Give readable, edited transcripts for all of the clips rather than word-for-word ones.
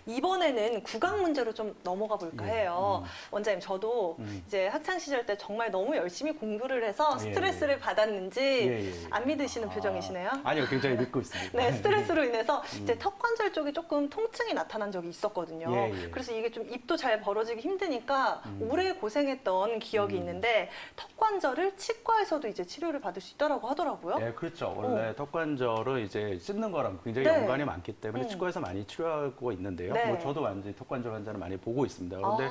이번에는 구강 문제로 좀 넘어가 볼까 해요. 원장님, 저도 이제 학창 시절 때 정말 너무 열심히 공부를 해서 스트레스를 받았는지 안 믿으시는 표정이시네요. 아니요, 굉장히 믿고 있습니다. 네, 스트레스로 인해서 이제 턱 관절 쪽에 조금 통증이 나타난 적이 있었거든요. 그래서 이게 좀 입도 잘 벌어지기 힘드니까 오래 고생했던 기억이 있는데 턱 관절을 치과에서도 이제 치료를 받을 수 있다라고 하더라고요. 네, 그렇죠. 원래 턱 관절은 이제 씹는 거랑 굉장히 연관이 많기 때문에 치과에서 많이 치료하고 있는데요. 뭐 저도 완전히 턱 관절 환자를 많이 보고 있습니다. 그런데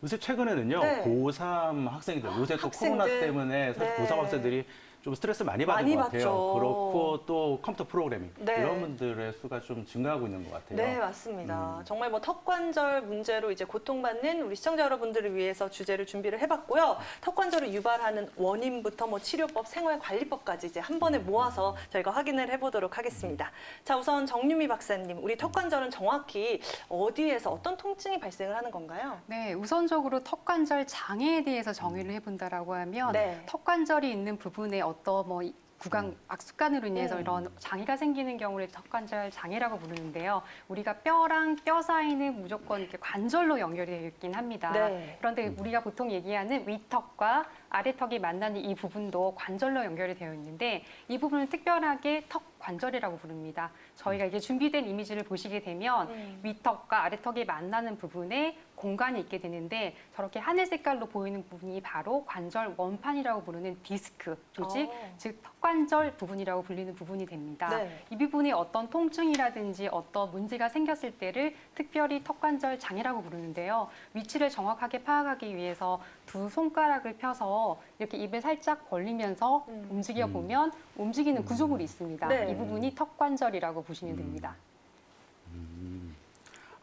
요새 최근에는요, 고3 학생들, 요새 또 코로나 때문에 사실 고3 학생들이 좀 스트레스 많이 받은 것 같아요. 그렇고 또 컴퓨터 프로그래밍 이런 분들의 수가 좀 증가하고 있는 것 같아요. 네, 맞습니다. 정말 뭐 턱관절 문제로 이제 고통받는 우리 시청자 여러분들을 위해서 주제를 준비를 해봤고요. 턱관절을 유발하는 원인부터 뭐 치료법, 생활관리법까지 이제 한 번에 모아서 저희가 확인을 해보도록 하겠습니다. 자, 우선 정유미 박사님, 우리 턱관절은 정확히 어디에서 어떤 통증이 발생을 하는 건가요? 네, 우선적으로 턱관절 장애에 대해서 정의를 해본다라고 하면 턱관절이 있는 부분에 어떤 뭐 구강 악습관으로 인해서 이런 장애가 생기는 경우를 턱관절 장애라고 부르는데요. 우리가 뼈랑 뼈 사이는 무조건 이렇게 관절로 연결이 되어 있긴 합니다. 그런데 우리가 보통 얘기하는 위턱과 아래턱이 만나는 이 부분도 관절로 연결이 되어 있는데 이 부분을 특별하게 턱 관절이라고 부릅니다. 저희가 이게 준비된 이미지를 보시게 되면 위턱과 아래턱이 만나는 부분에 공간이 있게 되는데 저렇게 하늘 색깔로 보이는 부분이 바로 관절 원판이라고 부르는 디스크 조직, 즉 턱관절 부분이라고 불리는 부분이 됩니다. 이 부분에 어떤 통증이라든지 어떤 문제가 생겼을 때를 특별히 턱관절 장애라고 부르는데요. 위치를 정확하게 파악하기 위해서 두 손가락을 펴서 이렇게 입을 살짝 벌리면서 움직여 보면 움직이는 구조물이 있습니다. 이 부분이 턱관절이라고 보시면 됩니다.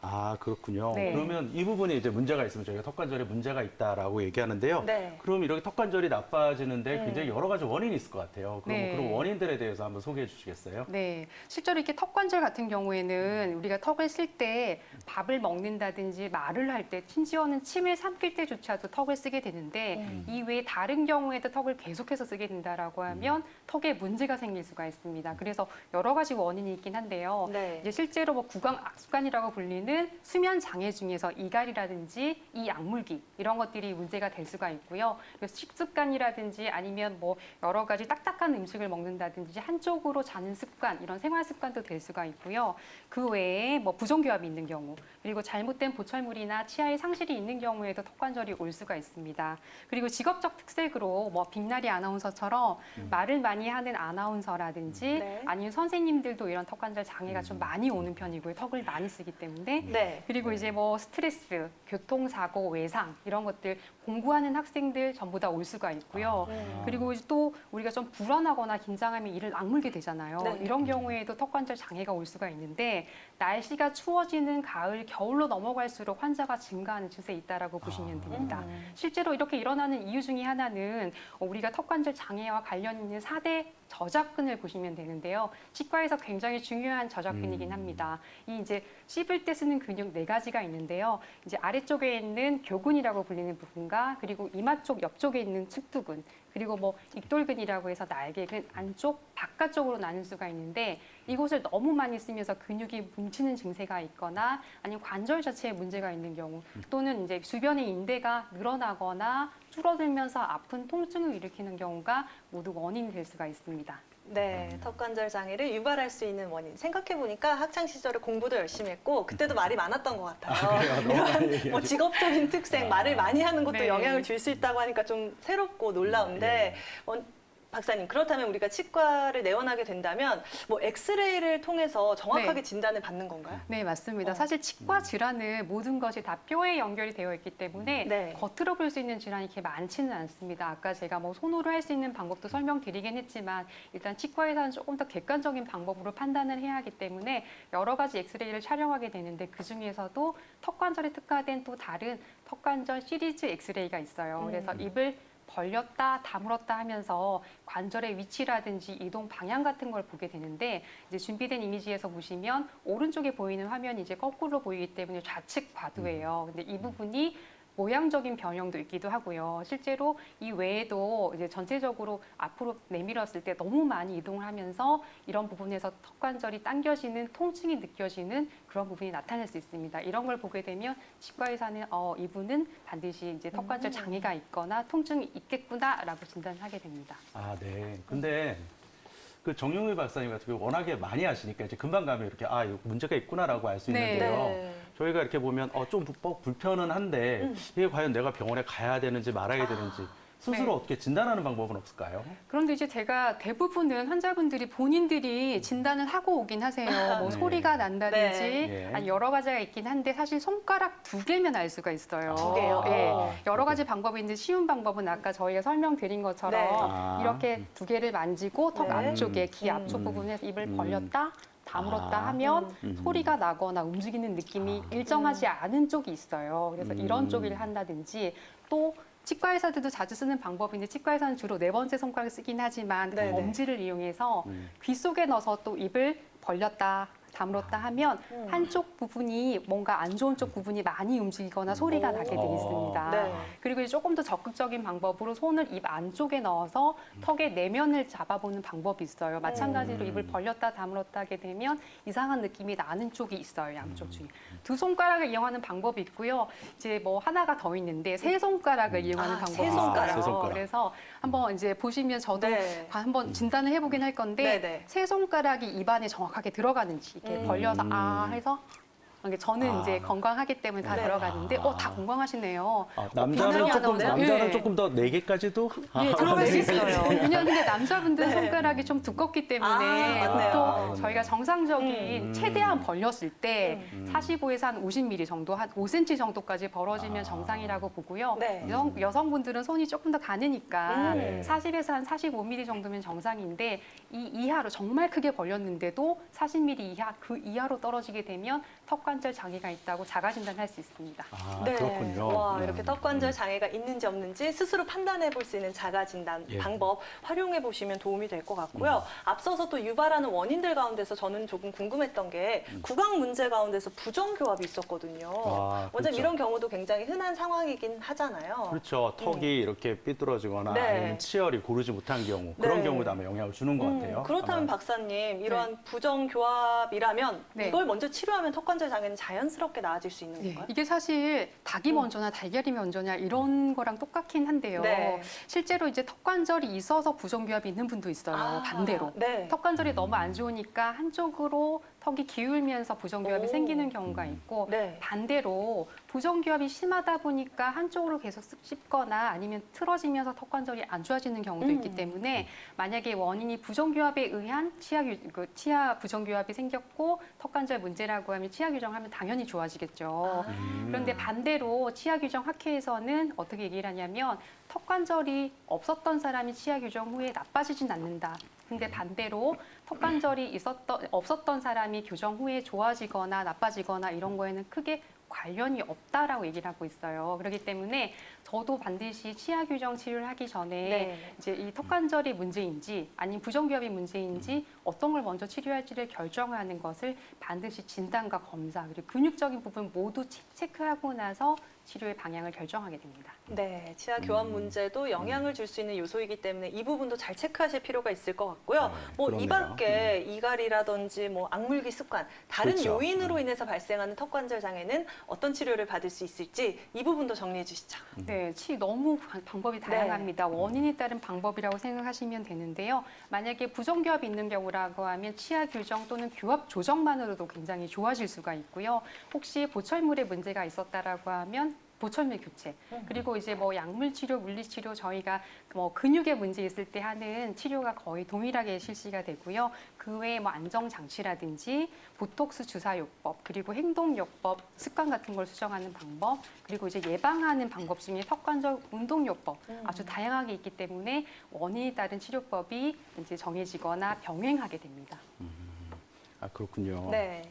아, 그렇군요. 그러면 이 부분에 이제 문제가 있으면 저희가 턱관절에 문제가 있다라고 얘기하는데요. 그럼 이렇게 턱관절이 나빠지는데 굉장히 여러 가지 원인이 있을 것 같아요. 그럼 그런 원인들에 대해서 한번 소개해 주시겠어요? 네, 실제로 이렇게 턱관절 같은 경우에는 우리가 턱을 쓸 때 밥을 먹는다든지 말을 할 때, 심지어는 침을 삼킬 때조차도 턱을 쓰게 되는데 이 외에 다른 경우에도 턱을 계속해서 쓰게 된다라고 하면 턱에 문제가 생길 수가 있습니다. 그래서 여러 가지 원인이 있긴 한데요. 이제 실제로 뭐 구강 악습관이라고 불리는 수면 장애 중에서 이갈이라든지 이 약물기 이런 것들이 문제가 될 수가 있고요. 그리고 식습관이라든지 아니면 뭐 여러 가지 딱딱한 음식을 먹는다든지 한쪽으로 자는 습관 이런 생활 습관도 될 수가 있고요. 그 외에 뭐 부종교합이 있는 경우 그리고 잘못된 보철물이나 치아의 상실이 있는 경우에도 턱관절이 올 수가 있습니다. 그리고 직업적 특색으로 뭐 빅나리 아나운서처럼 말을 많이 하는 아나운서라든지 아니면 선생님들도 이런 턱관절 장애가 좀 많이 오는 편이고요. 턱을 많이 쓰기 때문에 그리고 이제 뭐 스트레스, 교통사고, 외상 이런 것들 공부하는 학생들 전부 다 올 수가 있고요. 그리고 또 우리가 좀 불안하거나 긴장하면 이를 악물게 되잖아요. 이런 경우에도 턱관절 장애가 올 수가 있는데 날씨가 추워지는 가을, 겨울로 넘어갈수록 환자가 증가하는 추세에 있다라고 보시면 됩니다. 실제로 이렇게 일어나는 이유 중에 하나는 우리가 턱관절 장애와 관련 있는 4대 저작근을 보시면 되는데요. 치과에서 굉장히 중요한 저작근이긴 합니다. 이 이제 씹을 때 쓰는 근육 4가지가 있는데요. 이제 아래쪽에 있는 교근이라고 불리는 부분과 그리고 이마 쪽 옆쪽에 있는 측두근 그리고 뭐 익돌근이라고 해서 날개근 안쪽 바깥쪽으로 나눌 수가 있는데 이곳을 너무 많이 쓰면서 근육이 뭉치는 증세가 있거나 아니면 관절 자체에 문제가 있는 경우 또는 이제 주변의 인대가 늘어나거나 줄어들면서 아픈 통증을 일으키는 경우가 모두 원인이 될 수가 있습니다. 네, 턱관절 장애를 유발할 수 있는 원인. 생각해보니까 학창시절에 공부도 열심히 했고 그때도 말이 많았던 것 같아요. 이런 뭐 직업적인 특색, 말을 많이 하는 것도 영향을 줄 수 있다고 하니까 좀 새롭고 놀라운데 박사님, 그렇다면 우리가 치과를 내원하게 된다면 뭐 엑스레이를 통해서 정확하게 진단을 받는 건가요? 네, 맞습니다. 사실 치과 질환은 모든 것이 다 뼈에 연결이 되어 있기 때문에 겉으로 볼 수 있는 질환이 이렇게 많지는 않습니다. 아까 제가 뭐 손으로 할 수 있는 방법도 설명드리긴 했지만 일단 치과에서는 조금 더 객관적인 방법으로 판단을 해야 하기 때문에 여러 가지 엑스레이를 촬영하게 되는데 그중에서도 턱관절에 특화된 또 다른 턱관절 시리즈 엑스레이가 있어요. 그래서 입을 벌렸다 다물었다 하면서 관절의 위치라든지 이동 방향 같은 걸 보게 되는데 이제 준비된 이미지에서 보시면 오른쪽에 보이는 화면이 이제 거꾸로 보이기 때문에 좌측 과두예요. 근데 이 부분이 모양적인 변형도 있기도 하고요. 실제로 이 외에도 이제 전체적으로 앞으로 내밀었을 때 너무 많이 이동을 하면서 이런 부분에서 턱관절이 당겨지는 통증이 느껴지는 그런 부분이 나타날 수 있습니다. 이런 걸 보게 되면 치과 의사는 이분은 반드시 이제 턱관절 장애가 있거나 통증이 있겠구나라고 진단하게 됩니다. 아, 네. 근데 그 정용희 박사님 같은 경우 워낙에 많이 하시니까 이제 금방 가면 이렇게 이거 문제가 있구나라고 알 수 있는데요. 네. 저희가 이렇게 보면 좀 불편은 한데 이게 과연 내가 병원에 가야 되는지 말아야 되는지 스스로 네. 어떻게 진단하는 방법은 없을까요? 그런데 이제 제가 대부분은 환자분들이 본인들이 진단을 하고 오긴 하세요. 뭐 네. 소리가 난다든지 네. 아니 여러 가지가 있긴 한데 사실 손가락 2개면 알 수가 있어요. 2개요? 예. 여러 가지 방법이 있는데 쉬운 방법은 아까 저희가 설명드린 것처럼 네. 이렇게 2개를 만지고 턱 네. 앞쪽에 귀 앞쪽 부분에서 입을 벌렸다 다물었다 하면 소리가 나거나 움직이는 느낌이 일정하지 않은 쪽이 있어요. 그래서 이런 쪽을 한다든지 또 치과 의사들도 자주 쓰는 방법인데 치과 의사는 주로 4번째 손가락을 쓰긴 하지만 그 네네. 엄지를 이용해서 귀 속에 넣어서 또 입을 벌렸다 다물었다 하면 한쪽 부분이 뭔가 안 좋은 쪽 부분이 많이 움직이거나 소리가 나게 돼 있습니다. 네. 그리고 이제 조금 더 적극적인 방법으로 손을 입 안쪽에 넣어서 턱의 내면을 잡아보는 방법이 있어요. 마찬가지로 입을 벌렸다 다물었다 하게 되면 이상한 느낌이 나는 쪽이 있어요. 양쪽 중에. 2손가락을 이용하는 방법이 있고요. 이제 뭐 하나가 더 있는데 3손가락을 이용하는 방법이 세 손가락. 있어요. 세 손가락. 그래서 한번 이제 보시면 저도 네. 한번 진단을 해보긴 할 건데 네네. 3손가락이 입안에 정확하게 들어가는지 이렇게 벌려서 해서 이게 저는 이제 건강하기 때문에 다 네. 들어가는데 다 건강하시네요. 남자는 조금 더 4개까지도 예, 들어갈 수 있어요. 왜냐하면 근데 남자분들 네. 손가락이 좀 두껍기 때문에 맞네요. 보통 저희가 정상적인 최대한 벌렸을 때 45에서 한 50mm 정도, 한 5cm 정도까지 벌어지면 정상이라고 보고요. 네. 여성분들은 손이 조금 더 가느니까 네. 40에서 한 45mm 정도면 정상인데 이 이하로 정말 크게 벌렸는데도 40mm 이하, 그 이하로 떨어지게 되면 턱관절 장애가 있다고 자가 진단할 수 있습니다. 네. 그렇군요. 와, 이렇게 턱관절 장애가 있는지 없는지 스스로 판단해 볼 수 있는 자가 진단 예. 방법 활용해 보시면 도움이 될 것 같고요. 앞서서 또 유발하는 원인들 가운데서 저는 조금 궁금했던 게 구강 문제 가운데서 부정교합이 있었거든요. 그렇죠. 원장님 이런 경우도 굉장히 흔한 상황이긴 하잖아요. 그렇죠. 턱이 이렇게 삐뚤어지거나 네. 아니면 치열이 고르지 못한 경우 그런 네. 경우도 아마 영향을 주는 것 같아요. 그렇다면 아마. 박사님 이러한 부정교합이라면 네. 이걸 먼저 치료하면 턱관절 장애는 자연스럽게 나아질 수 있는 건가요? 이게 사실 닭이 먼저나 달걀이 먼저냐 이런 거랑 똑같긴 한데요. 네. 실제로 이제 턱관절이 있어서 부정교합이 있는 분도 있어요. 반대로. 네. 턱관절이 너무 안 좋으니까 한쪽으로 턱이 기울면서 부정교합이 오. 생기는 경우가 있고 네. 반대로 부정교합이 심하다 보니까 한쪽으로 계속 씹거나 아니면 틀어지면서 턱관절이 안 좋아지는 경우도 있기 때문에 만약에 원인이 부정교합에 의한 치아 부정교합이 생겼고 턱관절 문제라고 하면 치아 규정하면 당연히 좋아지겠죠. 그런데 반대로 치아 규정 학회에서는 어떻게 얘기를 하냐면 턱관절이 없었던 사람이 치아 규정 후에 나빠지진 않는다. 근데 반대로 턱관절이 없었던 사람이 교정 후에 좋아지거나 나빠지거나 이런 거에는 크게 관련이 없다라고 얘기를 하고 있어요. 그렇기 때문에 저도 반드시 치아 규정 치료를 하기 전에 네. 이제 이 턱관절이 문제인지 아니면 부정교합이 문제인지 어떤 걸 먼저 치료할지를 결정하는 것을 반드시 진단과 검사 그리고 근육적인 부분 모두 체크하고 나서 치료의 방향을 결정하게 됩니다. 네, 치아 교합 문제도 영향을 줄 수 있는 요소이기 때문에 이 부분도 잘 체크하실 필요가 있을 것 같고요. 뭐 이 그렇네요. 밖에 이갈이라든지 뭐 악물기 습관, 다른 그렇죠. 요인으로 인해서 발생하는 턱관절 장애는 어떤 치료를 받을 수 있을지 이 부분도 정리해 주시죠. 네, 너무 방법이 다양합니다. 원인에 따른 방법이라고 생각하시면 되는데요. 만약에 부정교합이 있는 경우라고 하면 치아 교정 또는 교합 조정만으로도 굉장히 좋아질 수가 있고요. 혹시 보철물에 문제가 있었다라고 하면 보철물 교체 그리고 이제 뭐 약물 치료, 물리 치료 저희가 뭐 근육에 문제 있을 때 하는 치료가 거의 동일하게 실시가 되고요. 그 외에 뭐 안정 장치라든지 보톡스 주사요법 그리고 행동요법, 습관 같은 걸 수정하는 방법 그리고 이제 예방하는 방법 중에 턱관절 운동요법 아주 다양하게 있기 때문에 원인에 따른 치료법이 이제 정해지거나 병행하게 됩니다. 그렇군요. 네.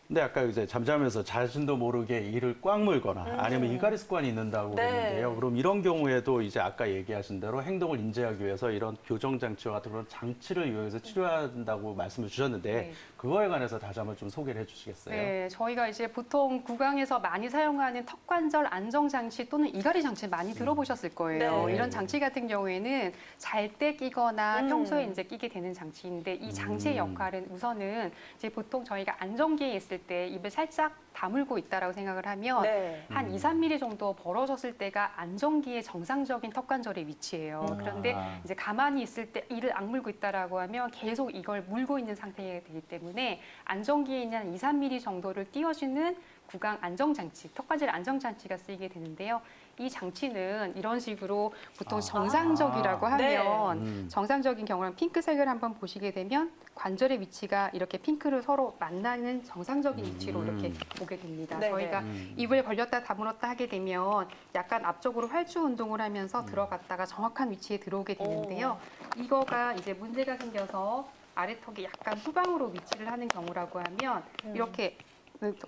근데 아까 이제 잠자면서 자신도 모르게 이를 꽉 물거나 아니면 이갈이 습관이 있는다고 네. 그랬는데요. 그럼 이런 경우에도 이제 아까 얘기하신 대로 행동을 인지하기 위해서 이런 교정 장치와 같은 그런 장치를 이용해서 치료한다고 말씀을 주셨는데 네. 그거에 관해서 다시 한번 좀 소개를 해주시겠어요? 네, 저희가 이제 보통 구강에서 많이 사용하는 턱관절 안정 장치 또는 이갈이 장치 많이 들어보셨을 거예요. 네. 이런 장치 같은 경우에는 잘 때 끼거나 평소에 이제 끼게 되는 장치인데 이 장치의 역할은 우선은 이제 보통 저희가 안정기에 있을 때 입을 살짝 다물고 있다라고 생각을 하면 네. 한 2, 3mm 정도 벌어졌을 때가 안정기의 정상적인 턱관절의 위치예요. 그런데 이제 가만히 있을 때 이를 악물고 있다라고 하면 계속 이걸 물고 있는 상태가 되기 때문에 안정기에 있는 한 2, 3mm 정도를 띄워주는 구강 안정장치, 턱관절 안정장치가 쓰이게 되는데요. 이 장치는 이런 식으로 보통 정상적이라고 하면 네. 정상적인 경우는 핑크색을 한번 보시게 되면 관절의 위치가 이렇게 핑크를 서로 만나는 정상적인 위치로 이렇게 보게 됩니다. 네네. 저희가 입을 벌렸다 다물었다 하게 되면 약간 앞쪽으로 활주 운동을 하면서 들어갔다가 정확한 위치에 들어오게 되는데요. 이거가 이제 문제가 생겨서 아래턱이 약간 후방으로 위치를 하는 경우라고 하면 이렇게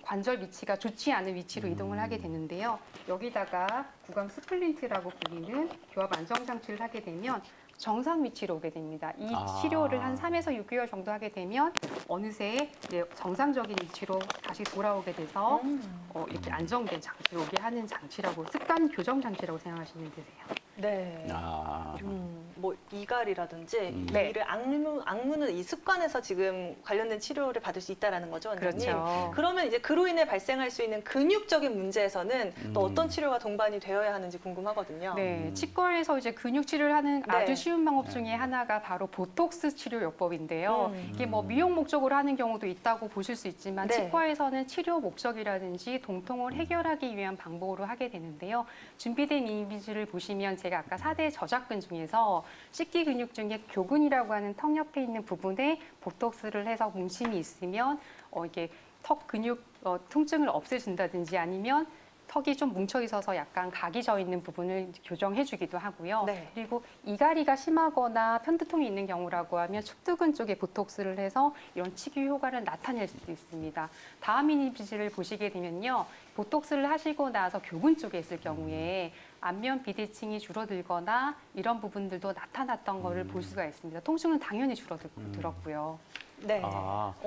관절 위치가 좋지 않은 위치로 이동을 하게 되는데요. 여기다가 구강 스플린트라고 불리는 교합 안정 장치를 하게 되면 정상 위치로 오게 됩니다. 이 치료를 한 3에서 6개월 정도 하게 되면 어느새 이제 정상적인 위치로 다시 돌아오게 돼서 이렇게 안정된 장치로 오게 하는 장치라고 습관 교정 장치라고 생각하시면 되세요. 네. 아. 뭐 이갈이라든지 네. 이를 악무는 이 습관에서 지금 관련된 치료를 받을 수 있다라는 거죠, 원장님. 그렇죠. 그러면 이제 그로 인해 발생할 수 있는 근육적인 문제에서는 또 어떤 치료가 동반이 되어야 하는지 궁금하거든요. 네, 치과에서 이제 근육 치료를 하는 네. 아주 쉬운 방법 중에 하나가 바로 보톡스 치료요법인데요. 이게 뭐 미용 목적으로 하는 경우도 있다고 보실 수 있지만 네. 치과에서는 치료 목적이라든지 동통을 해결하기 위한 방법으로 하게 되는데요. 준비된 이미지를 보시면 제가 아까 4대 저작근 중에서 씻기 근육 중에 교근이라고 하는 턱 옆에 있는 부분에 보톡스를 해서 뭉침이 있으면 이게 턱 근육 통증을 없애준다든지 아니면 턱이 좀 뭉쳐 있어서 약간 각이 져 있는 부분을 교정해주기도 하고요. 네. 그리고 이갈이가 심하거나 편두통이 있는 경우라고 하면 축두근 쪽에 보톡스를 해서 이런 치기 효과를 나타낼 수도 있습니다. 다음 이미지를 보시게 되면요. 보톡스를 하시고 나서 교근 쪽에 있을 경우에 안면 비대칭이 줄어들거나 이런 부분들도 나타났던 거를 볼 수가 있습니다. 통증은 당연히 줄어들었고요. 네.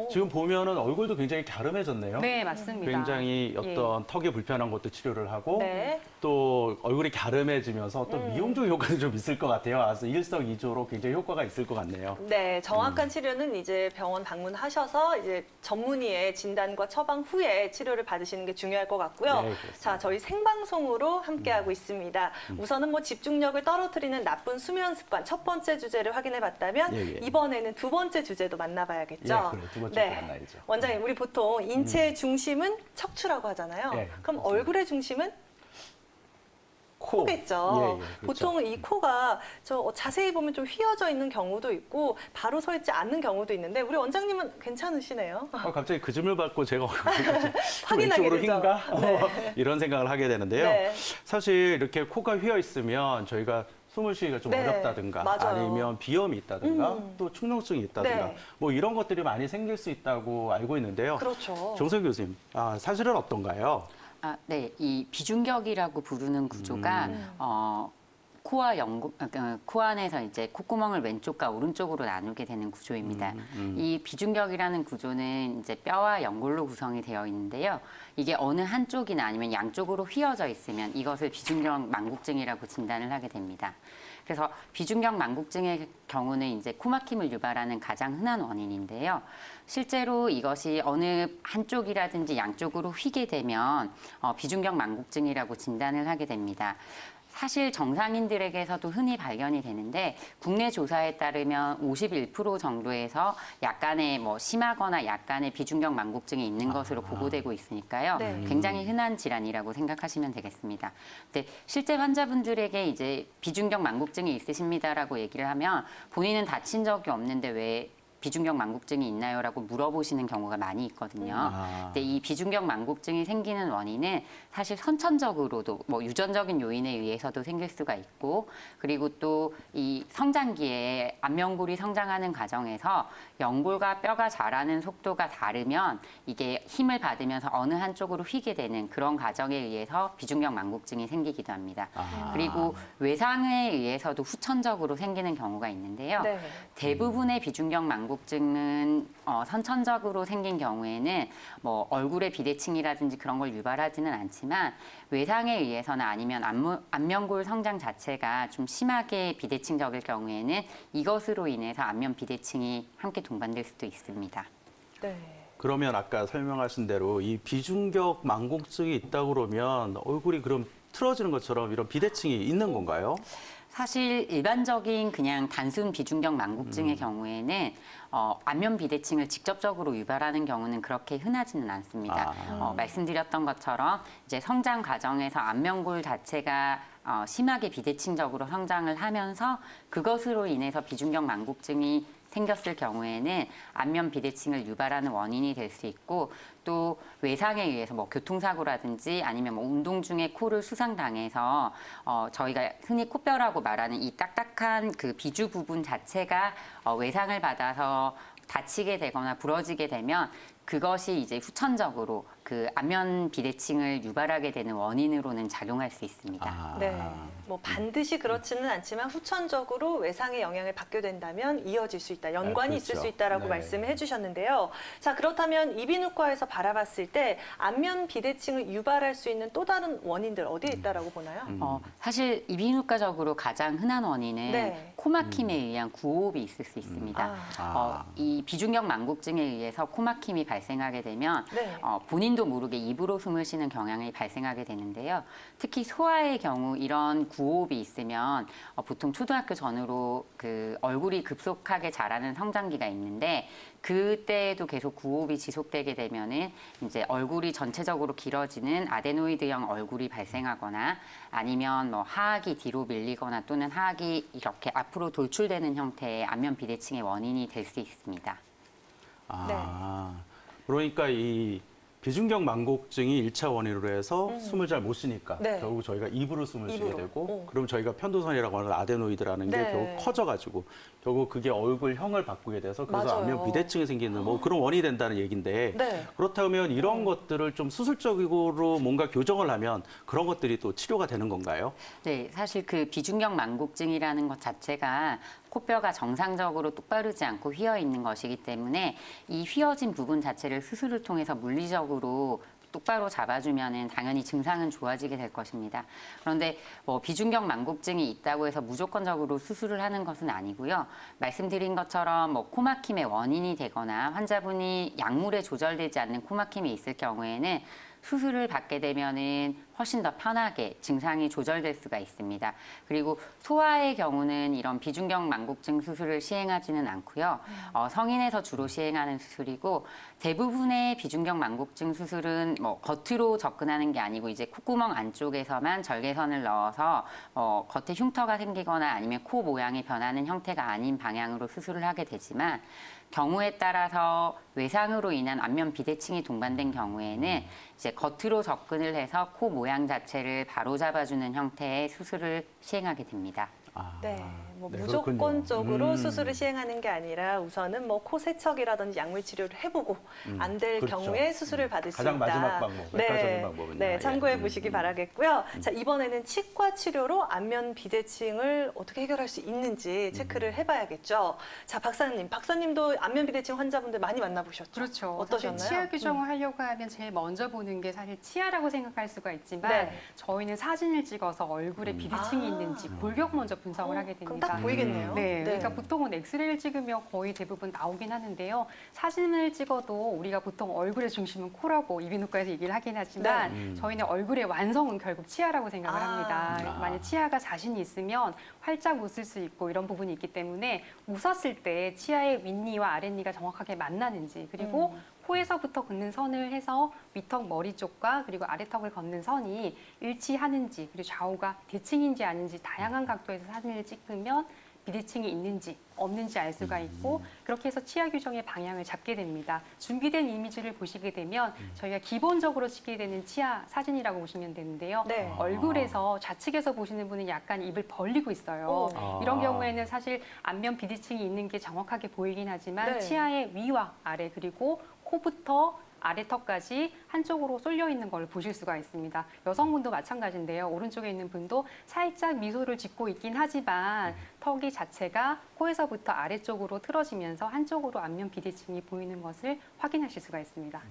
지금 보면은 얼굴도 굉장히 갸름해졌네요. 네, 맞습니다. 굉장히 어떤 턱에 불편한 것도 치료를 하고 네. 또 얼굴이 갸름해지면서 어떤 미용적 효과도 좀 있을 것 같아요. 그래서 일석이조로 굉장히 효과가 있을 것 같네요. 네, 정확한 치료는 이제 병원 방문하셔서 이제 전문의의 진단과 처방 후에 치료를 받으시는 게 중요할 것 같고요. 네, 그렇습니다. 자, 저희 생방송으로 함께하고 있습니다. 우선은 뭐 집중력을 떨어뜨리는 나쁜 수면 습관 첫 번째 주제를 확인해 봤다면 예, 예. 이번에는 두 번째 주제도 만나봐야겠죠. 예, 그래, 두 번째 거 만나야죠. 원장님, 우리 보통 인체의 중심은 척추라고 하잖아요. 예, 그럼 그렇죠. 얼굴의 중심은 코겠죠. 예, 예, 그렇죠. 보통 이 코가 자세히 보면 좀 휘어져 있는 경우도 있고 바로 서 있지 않는 경우도 있는데 우리 원장님은 괜찮으시네요. 갑자기 그 질문을 받고 제가 좀 확인하게 왼쪽으로 되죠. 휜가? 네. 이런 생각을 하게 되는데요. 네. 사실 이렇게 코가 휘어 있으면 저희가 숨을 쉬기가 좀 네, 어렵다든가 맞아요. 아니면 비염이 있다든가 또 축농증이 있다든가 네. 뭐 이런 것들이 많이 생길 수 있다고 알고 있는데요. 그렇죠. 정선 교수님, 사실은 어떤가요? 네, 이 비중격이라고 부르는 구조가 코 안에서 이제 콧구멍을 왼쪽과 오른쪽으로 나누게 되는 구조입니다. 이 비중격이라는 구조는 이제 뼈와 연골로 구성이 되어 있는데요. 이게 어느 한쪽이나 아니면 양쪽으로 휘어져 있으면 이것을 비중격 만곡증이라고 진단을 하게 됩니다. 그래서 비중격 만곡증의 경우는 이제 코막힘을 유발하는 가장 흔한 원인인데요. 실제로 이것이 어느 한쪽이라든지 양쪽으로 휘게 되면 비중격 만곡증이라고 진단을 하게 됩니다. 사실 정상인들에게서도 흔히 발견이 되는데 국내 조사에 따르면 51% 정도에서 약간의 심하거나 약간의 비중격 만곡증이 있는 것으로 보고되고 있으니까요. 네. 굉장히 흔한 질환이라고 생각하시면 되겠습니다. 근데 실제 환자분들에게 이제 비중격 만곡증이 있으십니다라고 얘기를 하면 본인은 다친 적이 없는데 왜 비중격 만곡증이 있나요라고 물어보시는 경우가 많이 있거든요. 근데 이 비중격 만곡증이 생기는 원인은 사실 선천적으로도 뭐 유전적인 요인에 의해서도 생길 수가 있고, 그리고 또 이 성장기에 안면골이 성장하는 과정에서 연골과 뼈가 자라는 속도가 다르면 이게 힘을 받으면서 어느 한쪽으로 휘게 되는 그런 과정에 의해서 비중격 만곡증이 생기기도 합니다. 그리고 외상에 의해서도 후천적으로 생기는 경우가 있는데요. 네. 대부분의 비중격 만곡증은 선천적으로 생긴 경우에는 뭐 얼굴의 비대칭이라든지 그런 걸 유발하지는 않지만 외상에 의해서나 아니면 안면골 성장 자체가 좀 심하게 비대칭적일 경우에는 이것으로 인해서 안면 비대칭이 함께 동반될 수도 있습니다. 네. 그러면 아까 설명하신 대로 이 비중격 만곡증이 있다 그러면 얼굴이 그럼 틀어지는 것처럼 이런 비대칭이 있는 건가요? 사실 일반적인 그냥 단순 비중격 만곡증의 경우에는 안면 비대칭을 직접적으로 유발하는 경우는 그렇게 흔하지는 않습니다. 말씀드렸던 것처럼 이제 성장 과정에서 안면골 자체가 심하게 비대칭적으로 성장을 하면서 그것으로 인해서 비중격 만곡증이 생겼을 경우에는 안면 비대칭을 유발하는 원인이 될 수 있고, 또 외상에 의해서 뭐 교통사고라든지 아니면 뭐 운동 중에 코를 수상당해서 저희가 흔히 코뼈라고 말하는 이 딱딱한 그 비주 부분 자체가 외상을 받아서 다치게 되거나 부러지게 되면 그것이 이제 후천적으로 그 안면 비대칭을 유발하게 되는 원인으로는 작용할 수 있습니다. 네, 뭐 반드시 그렇지는 않지만 후천적으로 외상의 영향을 받게 된다면 이어질 수 있다, 연관이 있을 수 있다라고 말씀을 해주셨는데요. 자, 그렇다면 이비인후과에서 바라봤을 때 안면 비대칭을 유발할 수 있는 또 다른 원인들 어디에 있다라고 보나요? 사실 이비인후과적으로 가장 흔한 원인은 코막힘에 의한 구호흡이 있을 수 있습니다. 이 비중격 만곡증에 의해서 코막힘이 발생하게 되면 본인도 모르게 입으로 숨을 쉬는 경향이 발생하게 되는데요. 특히 소아의 경우 이런 구호흡이 있으면 보통 초등학교 전후로 그 얼굴이 급속하게 자라는 성장기가 있는데, 그때에도 계속 구호흡이 지속되게 되면은 이제 얼굴이 전체적으로 길어지는 아데노이드형 얼굴이 발생하거나 아니면 뭐 하악이 뒤로 밀리거나 또는 하악이 이렇게 앞으로 돌출되는 형태의 안면 비대칭의 원인이 될 수 있습니다. 그러니까 이 비중격 만곡증이 1차 원인으로 해서 숨을 잘 못 쉬니까 결국 저희가 입으로 숨을 쉬게 되고, 그럼 저희가 편도선이라고 하는 아데노이드라는 게 결국 커져가지고 결국 그게 얼굴형을 바꾸게 돼서 그래서 안면 비대칭이 생기는 뭐 그런 원인이 된다는 얘기인데, 그렇다면 이런 것들을 좀 수술적으로 뭔가 교정을 하면 그런 것들이 또 치료가 되는 건가요? 네, 사실 그 비중격 만곡증이라는 것 자체가 코뼈가 정상적으로 똑바르지 않고 휘어 있는 것이기 때문에 이 휘어진 부분 자체를 수술을 통해서 물리적으로 똑바로 잡아주면은 당연히 증상은 좋아지게 될 것입니다. 그런데 뭐 비중격 만곡증이 있다고 해서 무조건적으로 수술을 하는 것은 아니고요. 말씀드린 것처럼 뭐 코막힘의 원인이 되거나 환자분이 약물에 조절되지 않는 코막힘이 있을 경우에는 수술을 받게 되면은 훨씬 더 편하게 증상이 조절될 수가 있습니다. 그리고 소아의 경우는 이런 비중격 만곡증 수술을 시행하지는 않고요. 성인에서 주로 시행하는 수술이고, 대부분의 비중격 만곡증 수술은 뭐 겉으로 접근하는 게 아니고 이제 콧구멍 안쪽에서만 절개선을 넣어서 겉에 흉터가 생기거나 아니면 코 모양이 변하는 형태가 아닌 방향으로 수술을 하게 되지만, 경우에 따라서 외상으로 인한 안면 비대칭이 동반된 경우에는 이제 겉으로 접근을 해서 코 모양 자체를 바로잡아주는 형태의 수술을 시행하게 됩니다. 뭐 무조건적으로 수술을 시행하는 게 아니라 우선은 뭐 코 세척이라든지 약물 치료를 해보고 안 될 경우에 수술을 받을 수 있다. 가장 마지막 방법, 백화점의 방법은요. 참고해 보시기 바라겠고요. 자, 이번에는 치과 치료로 안면 비대칭을 어떻게 해결할 수 있는지 체크를 해봐야겠죠. 자, 박사님도 안면 비대칭 환자분들 많이 만나보셨죠? 그렇죠. 어떠셨나요? 사실 치아 교정을 하려고 하면 제일 먼저 보는 게 사실 치아라고 생각할 수가 있지만 저희는 사진을 찍어서 얼굴에 비대칭이 있는지 골격 먼저 분석을 하게 됩니다. 그럼 딱 보이겠네요. 그러니까 보통은 엑스레이를 찍으면 거의 대부분 나오긴 하는데요. 사진을 찍어도 우리가 보통 얼굴의 중심은 코라고 이비인후과에서 얘기를 하긴 하지만 저희는 얼굴의 완성은 결국 치아라고 생각을 합니다. 만약 치아가 자신이 있으면 활짝 웃을 수 있고 이런 부분이 있기 때문에 웃었을 때 치아의 윗니와 아랫니가 정확하게 만나는지, 그리고 코에서부터 긋는 선을 해서 위턱 머리 쪽과 그리고 아래턱을 걷는 선이 일치하는지, 그리고 좌우가 대칭인지 아닌지 다양한 각도에서 사진을 찍으면 비대칭이 있는지 없는지 알 수가 있고 그렇게 해서 치아 교정의 방향을 잡게 됩니다. 준비된 이미지를 보시게 되면 저희가 기본적으로 찍게 되는 치아 사진이라고 보시면 되는데요. 네. 얼굴에서 좌측에서 보시는 분은 약간 입을 벌리고 있어요. 이런 경우에는 사실 안면 비대칭이 있는 게 정확하게 보이긴 하지만 네. 치아의 위와 아래 그리고 코부터 아래턱까지 한쪽으로 쏠려 있는 걸 보실 수가 있습니다. 여성분도 마찬가지인데요. 오른쪽에 있는 분도 살짝 미소를 짓고 있긴 하지만 턱이 자체가 코에서부터 아래쪽으로 틀어지면서 한쪽으로 안면 비대칭이 보이는 것을 확인하실 수가 있습니다.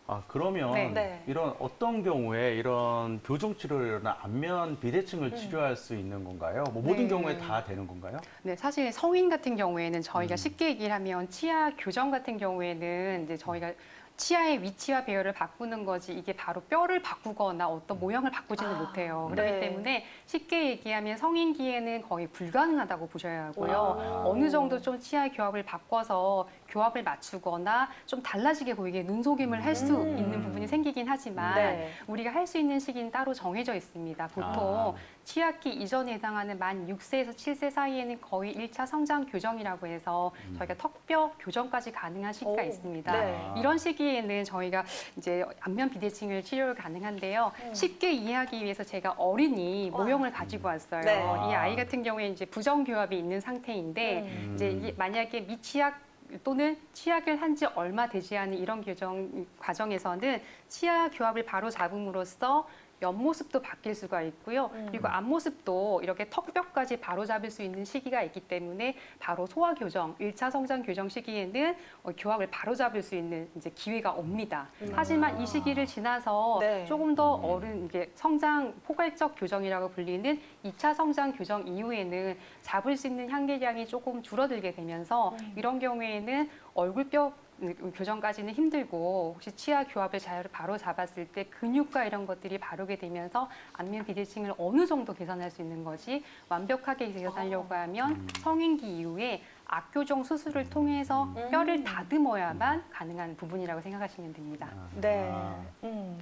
아, 그러면 네. 이런 어떤 경우에 이런 교정 치료나 안면 비대칭을 치료할 수 있는 건가요? 뭐 모든 네. 경우에 다 되는 건가요? 네, 사실 성인 같은 경우에는 저희가 쉽게 얘기를 하면 치아 교정 같은 경우에는 이제 저희가 치아의 위치와 배열을 바꾸는 거지 이게 바로 뼈를 바꾸거나 어떤 모양을 바꾸지는 못해요. 그렇기 네. 때문에 쉽게 얘기하면 성인기에는 거의 불가능하다고 보셔야 하고요. 어느 정도 좀 치아 교합을 바꿔서 교합을 맞추거나 좀 달라지게 보이게 눈속임을 할 수 있는 부분이 생기긴 하지만 네. 우리가 할 수 있는 시기는 따로 정해져 있습니다. 보통 치아기 이전에 해당하는 만 6세에서 7세 사이에는 거의 1차 성장 교정이라고 해서 저희가 턱뼈 교정까지 가능한 시기가 있습니다. 네. 이런 시기에는 저희가 이제 안면 비대칭을 치료를 가능한데요. 쉽게 이해하기 위해서 제가 어린이 모형을 가지고 왔어요. 네. 이 아이 같은 경우에 이제 부정교합이 있는 상태인데 이제 이게 만약에 미치약 또는 치약을 한 지 얼마 되지 않은 이런 교정 과정에서는 치아 교합을 바로 잡음으로써 옆모습도 바뀔 수가 있고요. 그리고 앞모습도 이렇게 턱뼈까지 바로 잡을 수 있는 시기가 있기 때문에 바로 소아 교정, 1차 성장 교정 시기에는 교합을 바로 잡을 수 있는 이제 기회가 옵니다. 하지만 이 시기를 지나서 네. 조금 더 어른 이게 성장 포괄적 교정이라고 불리는 2차 성장 교정 이후에는 잡을 수 있는 향계량이 조금 줄어들게 되면서 이런 경우에는 얼굴뼈 교정까지는 힘들고 혹시 치아 교합을 잘 바로 잡았을 때 근육과 이런 것들이 바르게 되면서 안면 비대칭을 어느 정도 개선할 수 있는 것이 완벽하게 개선하려고 하면 성인기 이후에 악교정 수술을 통해서 뼈를 다듬어야만 가능한 부분이라고 생각하시면 됩니다. 네.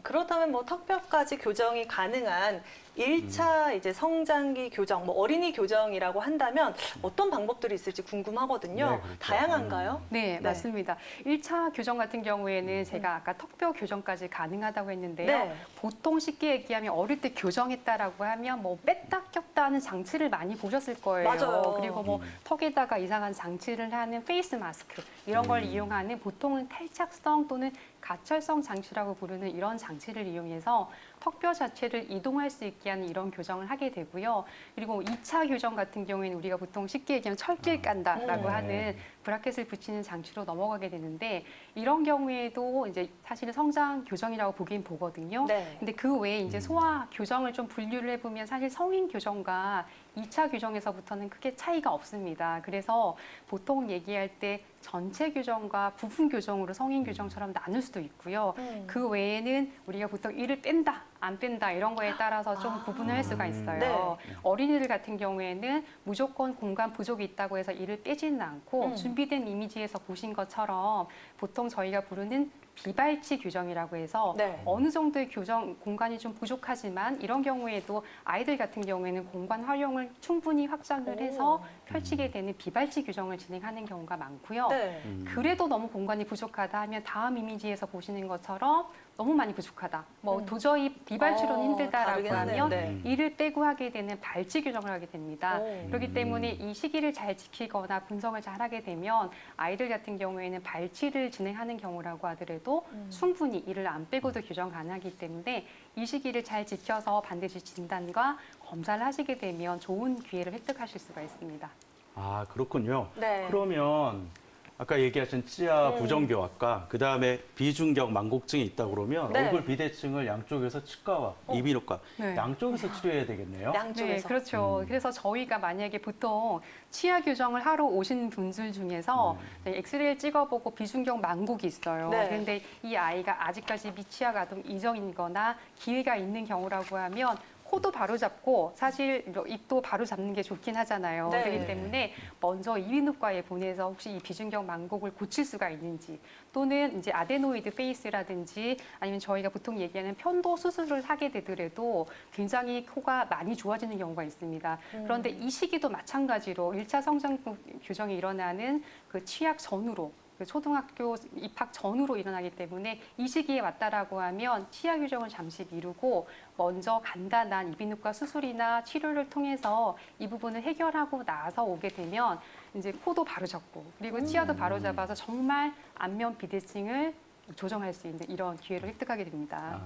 그렇다면 뭐 턱뼈까지 교정이 가능한 1차 이제 성장기 교정, 뭐 어린이 교정이라고 한다면 어떤 방법들이 있을지 궁금하거든요. 네, 그렇죠. 다양한가요? 네, 맞습니다. 1차 교정 같은 경우에는 제가 아까 턱뼈 교정까지 가능하다고 했는데요. 네. 보통 쉽게 얘기하면 어릴 때 교정했다라고 하면 뭐 뺐다 꼈다 하는 장치를 많이 보셨을 거예요. 맞아요. 그리고 뭐 턱에다가 이상한 장치를 하는 페이스 마스크 이런 걸 이용하는 보통은 탈착성 또는 가철성 장치라고 부르는 이런 장치를 이용해서 턱뼈 자체를 이동할 수 있게 하는 이런 교정을 하게 되고요. 그리고 2차 교정 같은 경우에는 우리가 보통 쉽게 얘기하면 철길 깐다라고 하는 브라켓을 붙이는 장치로 넘어가게 되는데 이런 경우에도 이제 사실은 성장 교정이라고 보긴 보거든요. 네. 근데 그 외에 이제 소아 교정을 좀 분류를 해보면 사실 성인 교정과 2차 교정에서부터는 크게 차이가 없습니다. 그래서 보통 얘기할 때 전체 교정과 부분 교정으로 성인 교정처럼 나눌 수도 있고요. 그 외에는 우리가 보통 이를 뺀다, 안 뺀다 이런 거에 따라서 좀 구분을 할 수가 있어요. 네. 어린이들 같은 경우에는 무조건 공간 부족이 있다고 해서 이를 빼지는 않고 준비된 이미지에서 보신 것처럼 보통 저희가 부르는 비발치 교정이라고 해서 네. 어느 정도의 교정 공간이 좀 부족하지만 이런 경우에도 아이들 같은 경우에는 공간 활용을 충분히 확장을 해서 펼치게 되는 비발치 교정을 진행하는 경우가 많고요. 네. 그래도 너무 공간이 부족하다 하면 다음 이미지에서 보시는 것처럼 너무 많이 부족하다. 뭐 도저히 비발치로는 힘들다라고 다르긴 하네요. 하면 네. 이를 빼고 하게 되는 발치 교정을 하게 됩니다. 그렇기 때문에 이 시기를 잘 지키거나 분석을 잘 하게 되면 아이들 같은 경우에는 발치를 진행하는 경우라고 하더라도 충분히 이를 안 빼고도 교정 가능하기 때문에 이 시기를 잘 지켜서 반드시 진단과 검사를 하시게 되면 좋은 기회를 획득하실 수가 있습니다. 아, 그렇군요. 네. 그러면 아까 얘기하신 치아 부정교합과 그다음에 비중격 망곡증이 있다 그러면 네. 얼굴 비대칭을 양쪽에서 치과와 이비인후과 네. 양쪽에서 치료해야 되겠네요. 네, 양쪽에서. 그렇죠. 그래서 저희가 만약에 보통 치아 교정을 하러 오신 분들 중에서 엑스레이를 찍어보고 비중격 망곡이 있어요. 네. 그런데 이 아이가 아직까지 미치아 가동 이전이거나 기회가 있는 경우라고 하면 코도 바로 잡고 사실 입도 바로 잡는 게 좋긴 하잖아요. 네. 그렇기 때문에 먼저 이비인후과에 보내서 혹시 이 비중격 망곡을 고칠 수가 있는지 또는 이제 아데노이드 페이스라든지 아니면 저희가 보통 얘기하는 편도 수술을 하게 되더라도 굉장히 코가 많이 좋아지는 경우가 있습니다. 그런데 이 시기도 마찬가지로 1차 성장 교정이 일어나는 그 취약 전후로 초등학교 입학 전후로 일어나기 때문에 이 시기에 왔다라고 하면 치아 교정을 잠시 미루고 먼저 간단한 이비인후과 수술이나 치료를 통해서 이 부분을 해결하고 나서 오게 되면 이제 코도 바로 잡고 그리고 치아도 바로 잡아서 정말 안면 비대칭을 조정할 수 있는 이런 기회를 획득하게 됩니다.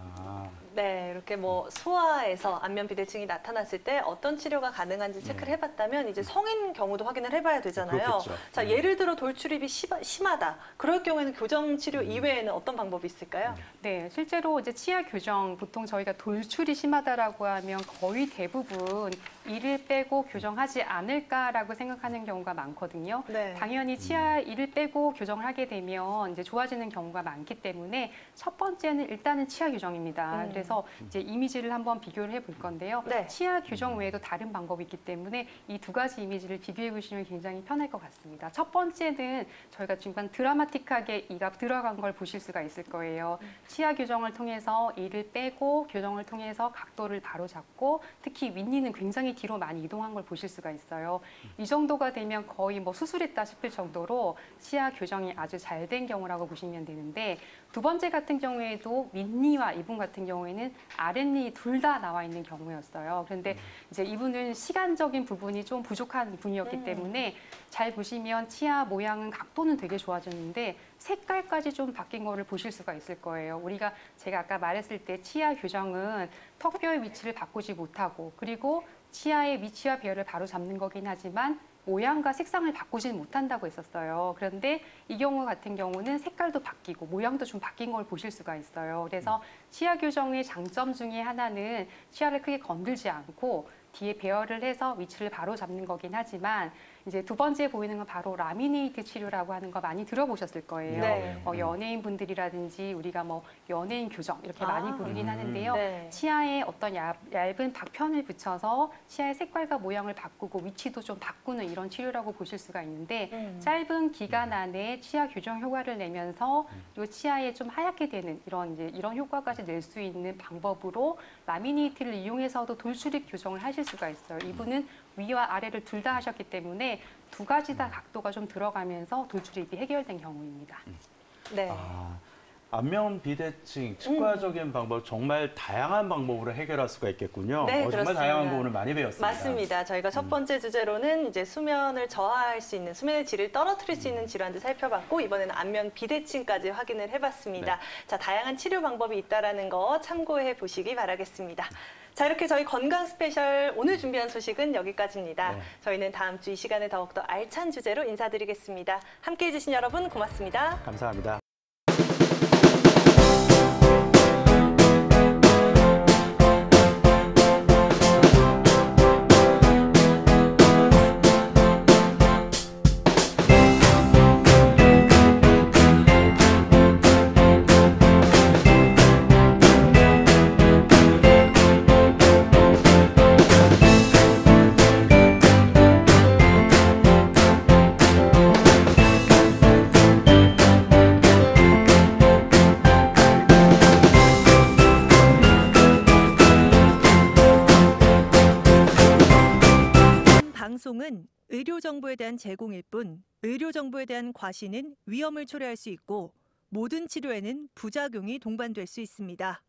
네, 이렇게 뭐 소아에서 안면 비대칭이 나타났을 때 어떤 치료가 가능한지 체크를 해봤다면 이제 성인 경우도 확인을 해봐야 되잖아요. 그렇겠죠. 자, 예를 들어 돌출입이 심하다. 그럴 경우에는 교정 치료 이외에는 어떤 방법이 있을까요? 네, 실제로 이제 치아 교정 보통 저희가 돌출이 심하다라고 하면 거의 대부분 이를 빼고 교정하지 않을까라고 생각하는 경우가 많거든요. 네. 당연히 치아 이를 빼고 교정을 하게 되면 이제 좋아지는 경우가 많기 때문에 첫 번째는 일단은 치아 교정입니다. 그래서 이제 이미지를 한번 비교를 해볼 건데요. 네. 치아 교정 외에도 다른 방법이 있기 때문에 이 두 가지 이미지를 비교해 보시면 굉장히 편할 것 같습니다. 첫 번째는 저희가 지금 드라마틱하게 이가 들어간 걸 보실 수가 있을 거예요. 치아 교정을 통해서 이를 빼고 교정을 통해서 각도를 바로 잡고 특히 윗니는 굉장히 뒤로 많이 이동한 걸 보실 수가 있어요. 이 정도가 되면 거의 뭐 수술했다 싶을 정도로 치아 교정이 아주 잘 된 경우라고 보시면 되는데 두 번째 같은 경우에도 윗니와 이분 같은 경우에는 아랫니 둘 다 나와 있는 경우였어요. 그런데 이제 이분은 시간적인 부분이 좀 부족한 분이었기 때문에 잘 보시면 치아 모양은 각도는 되게 좋아졌는데 색깔까지 좀 바뀐 거를 보실 수가 있을 거예요. 제가 아까 말했을 때 치아 교정은 턱뼈의 위치를 바꾸지 못하고 그리고 치아의 위치와 배열을 바로 잡는 거긴 하지만 모양과 색상을 바꾸지는 못한다고 했었어요. 그런데 이 경우 같은 경우는 색깔도 바뀌고 모양도 좀 바뀐 걸 보실 수가 있어요. 그래서 치아 교정의 장점 중에 하나는 치아를 크게 건들지 않고 뒤에 배열을 해서 위치를 바로 잡는 거긴 하지만 이제 두 번째 보이는 건 바로 라미네이트 치료라고 하는 거 많이 들어보셨을 거예요. 네. 연예인 분들이라든지 우리가 뭐 연예인 교정 이렇게 많이 부르긴 하는데요. 네. 치아에 어떤 얇은 박편을 붙여서 치아의 색깔과 모양을 바꾸고 위치도 좀 바꾸는 이런 치료라고 보실 수가 있는데 짧은 기간 안에 치아 교정 효과를 내면서 그리고 치아에 좀 하얗게 되는 이런 효과까지 낼 수 있는 방법으로 라미네이트를 이용해서도 돌출입 교정을 하실 수가 있어요. 이분은 위와 아래를 둘 다 하셨기 때문에 두 가지 다 각도가 좀 들어가면서 돌출입이 해결된 경우입니다. 네. 안면 비대칭, 치과적인 방법 정말 다양한 방법으로 해결할 수가 있겠군요. 네, 정말 그렇습니다. 다양한 거 오늘 많이 배웠습니다. 맞습니다. 저희가 첫 번째 주제로는 이제 수면을 저하할 수 있는, 수면의 질을 떨어뜨릴 수 있는 질환들 살펴봤고 이번에는 안면 비대칭까지 확인을 해봤습니다. 네. 자, 다양한 치료 방법이 있다라는 거 참고해 보시기 바라겠습니다. 자, 이렇게 저희 건강 스페셜 오늘 준비한 소식은 여기까지입니다. 네. 저희는 다음 주 이 시간에 더욱더 알찬 주제로 인사드리겠습니다. 함께해 주신 여러분 고맙습니다. 감사합니다. 방송은 의료 정보에 대한 제공일 뿐 의료 정보에 대한 과시는 위험을 초래할 수 있고 모든 치료에는 부작용이 동반될 수 있습니다.